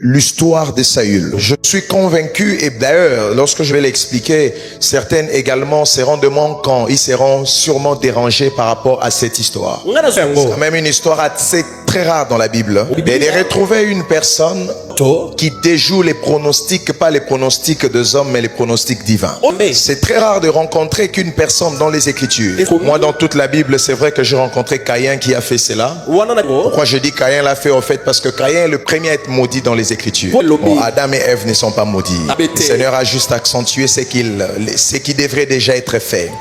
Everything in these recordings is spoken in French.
l'histoire de Saül. Je suis convaincu, et d'ailleurs, lorsque je vais l'expliquer, certaines également seront de mon camp. Ils seront sûrement dérangés par rapport à cette histoire. C'est quand même une histoire assez très rare dans la Bible. Et de retrouver une personne qui déjoue les pronostics, pas les pronostics des hommes, mais les pronostics divins. C'est très rare de rencontrer qu'une personne dans les Écritures. Moi, dans toute la Bible, c'est vrai que j'ai rencontré Caïn qui a fait cela. Pourquoi je dis Caïn l'a fait, en fait, parce que Caïn est le premier à être maudit dans les Écritures. Bon, Adam et Ève ne sont pas maudits. Le Seigneur a juste accentué ce qui devrait déjà être fait.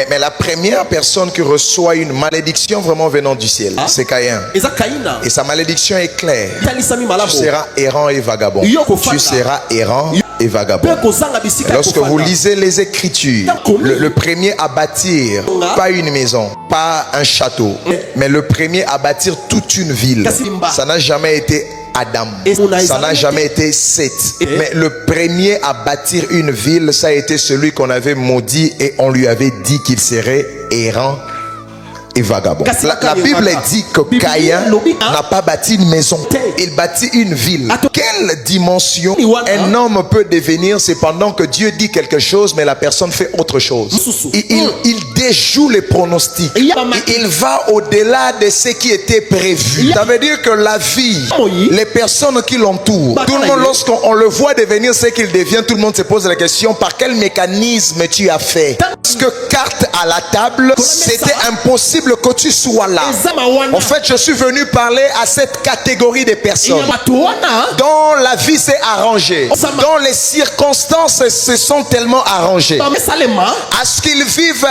Mais la première personne qui reçoit une malédiction vraiment venant du ciel, c'est Caïn. Et sa malédiction est claire. Tu seras errant et vagabond. Tu seras errant et vagabond. Lorsque vous lisez les Écritures, le premier à bâtir, pas une maison, pas un château, mais le premier à bâtir toute une ville, ça n'a jamais été Adam, ça n'a jamais été Seth, mais le premier à bâtir une ville, ça a été celui qu'on avait maudit et on lui avait dit qu'il serait errant et vagabond. La Bible dit que Caïn n'a pas bâti une maison, il bâtit une ville. Quelle dimension un homme peut devenir, c'est pendant que Dieu dit quelque chose mais la personne fait autre chose. Il déjoue les pronostics, il va au-delà de ce qui était prévu. Ça veut dire que la vie, les personnes qui l'entourent, tout le monde, lorsqu'on le voit devenir ce qu'il devient, tout le monde se pose la question: par quel mécanisme tu as fait? Parce que carte à la table, c'était impossible que tu sois là. En fait, je suis venu parler à cette catégorie de personnes dont la vie s'est arrangée, dont les circonstances se sont tellement arrangées à ce qu'ils vivent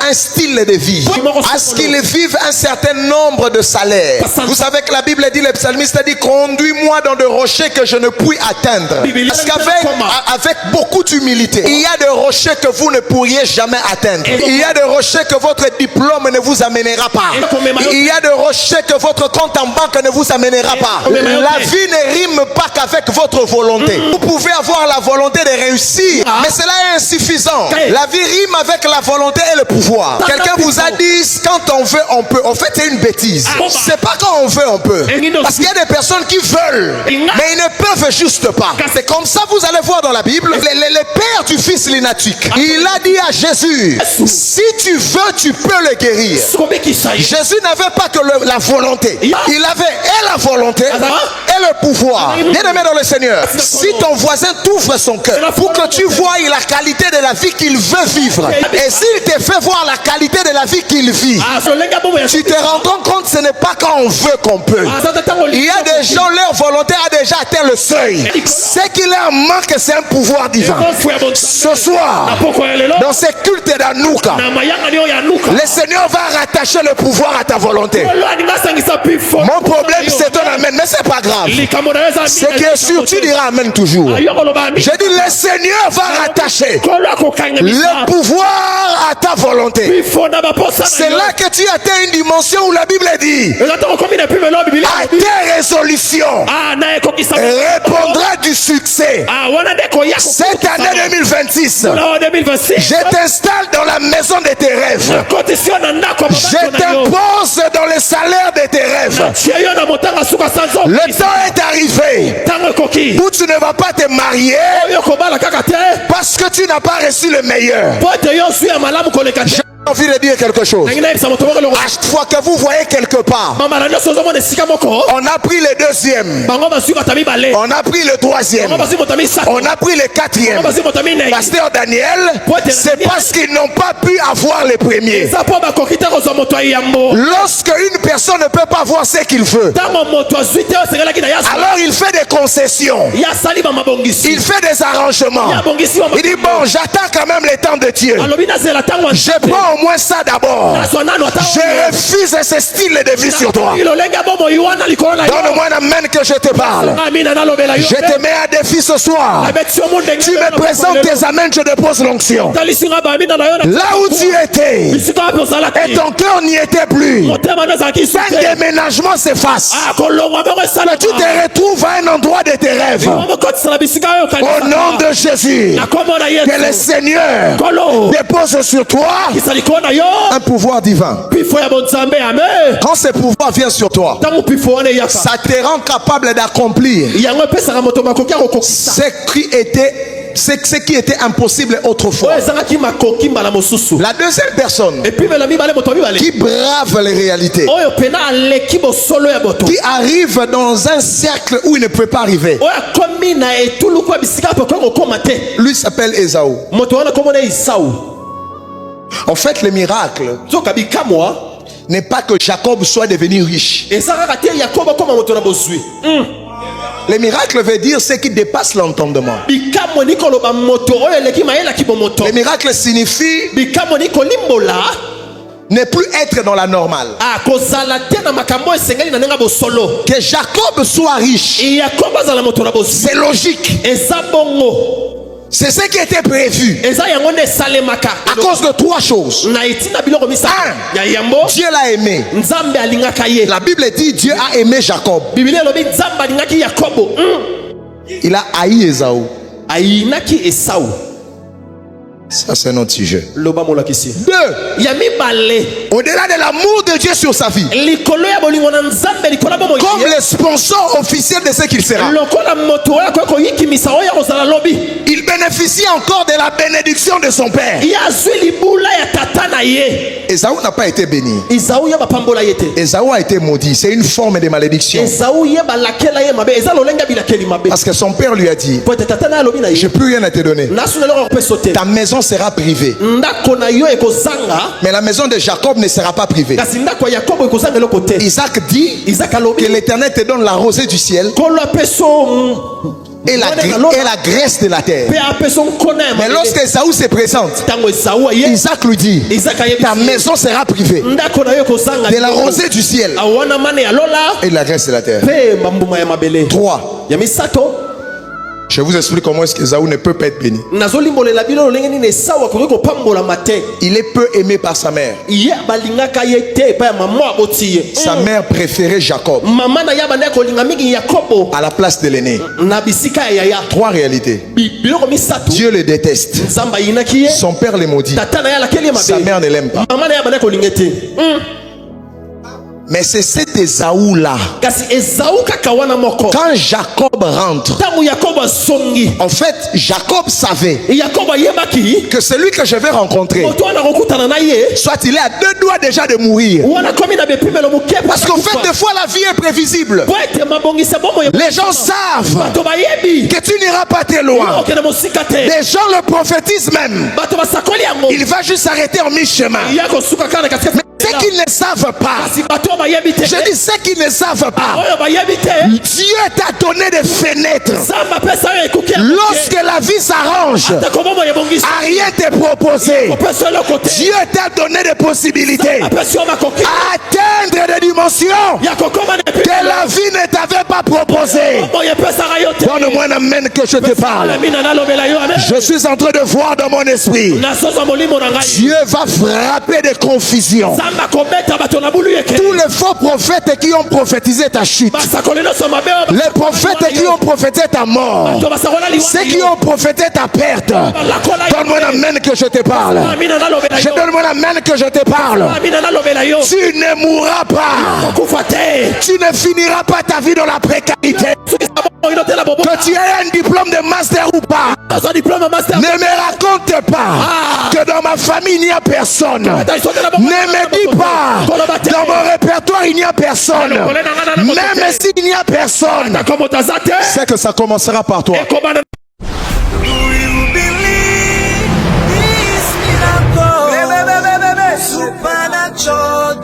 un style de vie, à ce qu'ils vivent un certain nombre de salaires. Vous savez que la Bible dit, le psalmiste a dit: conduis-moi dans des rochers que je ne puis atteindre. Parce qu'avec beaucoup d'humilité, il y a des rochers que vous ne pourriez jamais atteindre. Il y a des rochers que votre diplôme ne vous amènera pas. Il y a des rochers que votre compte en banque ne vous amènera pas. La vie ne rime pas qu'avec votre volonté. Vous pouvez avoir la volonté de réussir, mais cela est insuffisant. La vie rime avec la volonté et le pouvoir. Quelqu'un vous a dit: quand on veut, on peut. En fait, c'est une bêtise. C'est pas quand on veut, on peut. Parce qu'il y a des personnes qui veulent, mais ils ne peuvent juste pas. C'est comme ça, vous allez voir dans la Bible, le père du fils lunatique, il a dit à Jésus: si tu veux, tu peux le guérir. Jésus n'avait pas que la volonté, il avait et la volonté et le pouvoir. Bien-aimé dans le Seigneur, si ton voisin t'ouvre son cœur pour que tu vois la qualité de la vie qu'il veut vivre, et s'il te fait voir la qualité de la vie qu'il vit, tu te rends compte que ce n'est pas quand on veut qu'on peut. Il y a des gens, leur volonté a déjà atteint le seuil. Ce qui leur manque, c'est un pouvoir divin. Ce soir, dans ces cultes d'Anouka, le Seigneur va rattacher le pouvoir à ta volonté. Mon problème, c'est ton amen, mais c'est pas grave. Ce qui est sûr, tu diras amen toujours. J'ai dit, le Seigneur va rattacher le pouvoir à ta volonté. C'est là que tu atteins une dimension où la Bible dit: à tes résolutions répondra du succès. Cette année 2026, je t'installe dans la maison de tes rêves. Je t'impose dans le salaire de tes rêves. Le temps est arrivé où tu ne vas pas te marier parce que tu n'as pas reçu le meilleur. J'ai envie de dire quelque chose. À chaque fois que vous voyez quelque part, on a pris le deuxième, on a pris le troisième, on a pris le quatrième. Pasteur Daniel, c'est parce qu'ils n'ont pas pu avoir les premiers. Lorsque une personne ne peut pas voir ce qu'il veut, alors il fait des concessions, il fait des arrangements. Il dit: bon, j'attends quand même le temps de Dieu, je prends au moins ça d'abord. Je refuse ce style de vie sur toi. Donne-moi un amen que je te parle. Je te mets à défi ce soir. Tu me présentes tes amens, je dépose l'onction. Là où tu étais et ton cœur n'y était plus, un déménagement s'efface. Mais tu te retrouves à un endroit de tes rêves. rêve. Au nom de Jésus, que le Seigneur dépose sur toi un pouvoir divin. Quand ce pouvoir vient sur toi, ça te rend capable d'accomplir ce qui était impossible autrefois. La deuxième personne qui brave les réalités, qui arrive dans un cercle où il ne peut pas arriver, lui s'appelle Ésaü. En fait, le miracle n'est pas que Jacob soit devenu riche. Le miracle veut dire ce qui dépasse l'entendement. Le miracle signifie ne plus être dans la normale. Que Jacob soit riche, c'est logique. C'est ce qui était prévu à cause de trois choses. Un, Dieu l'a aimé. La Bible dit Dieu a aimé Jacob. Il a haï Ésaü. Ça, c'est notre sujet. Deux, au-delà de l'amour de Dieu sur sa vie, comme le sponsor officiel de ce qu'il sera, il bénéficie encore de la bénédiction de son père. Ésaü n'a pas été béni. Ésaü a été maudit. C'est une forme de malédiction. Parce que son père lui a dit, je n'ai plus rien à te donner. Ta maison sera privée. Mais la maison de Jacob ne sera pas privée. Isaac dit que l'Éternel te donne la rosée du ciel et la graisse de la terre. Mais lorsque Ésaü se présente, Isaac lui dit, ta maison sera privée de la rosée du ciel et de la graisse de la terre. 3. Je vous explique comment est-ce que Ésaü ne peut pas être béni. Il est peu aimé par sa mère. Sa mère préférait Jacob à la place de l'aîné. 3 réalités. Dieu le déteste. Son père le maudit. Sa mère ne l'aime pas. Mais c'est cet Ésaü-là. Quand Jacob rentre, en fait, Jacob savait que celui que je vais rencontrer, soit il est à 2 doigts déjà de mourir. Parce qu'en fait, des fois, la vie est prévisible. Les gens savent que tu n'iras pas très loin. Les gens le prophétisent même. Il va juste s'arrêter en mi-chemin. Ce qu'ils ne savent pas, je dis ce qu'ils ne savent pas, Dieu t'a donné des fenêtres. Lorsque la vie s'arrange, à rien t'est proposé. Dieu t'a donné des possibilités à atteindre des dimensions que la vie ne t'avait pas proposées. Donne-moi un amen que je te parle. Je suis en train de voir dans mon esprit, Dieu va frapper des confusions. Tous les faux prophètes qui ont prophétisé ta chute, les prophètes qui ont prophétisé ta mort, ceux qui ont prophétisé ta perte, donne-moi un amen que je te parle. Je donne-moi un amen que je te parle. Tu ne mourras pas. Tu ne finiras pas ta vie dans la précarité. Que tu aies un diplôme de master ou pas, ne me raconte pas que dans ma famille il n'y a personne. Ne me dis pas dans mon répertoire il n'y a personne. Même s'il n'y a personne, c'est que ça commencera par toi. Supernatural,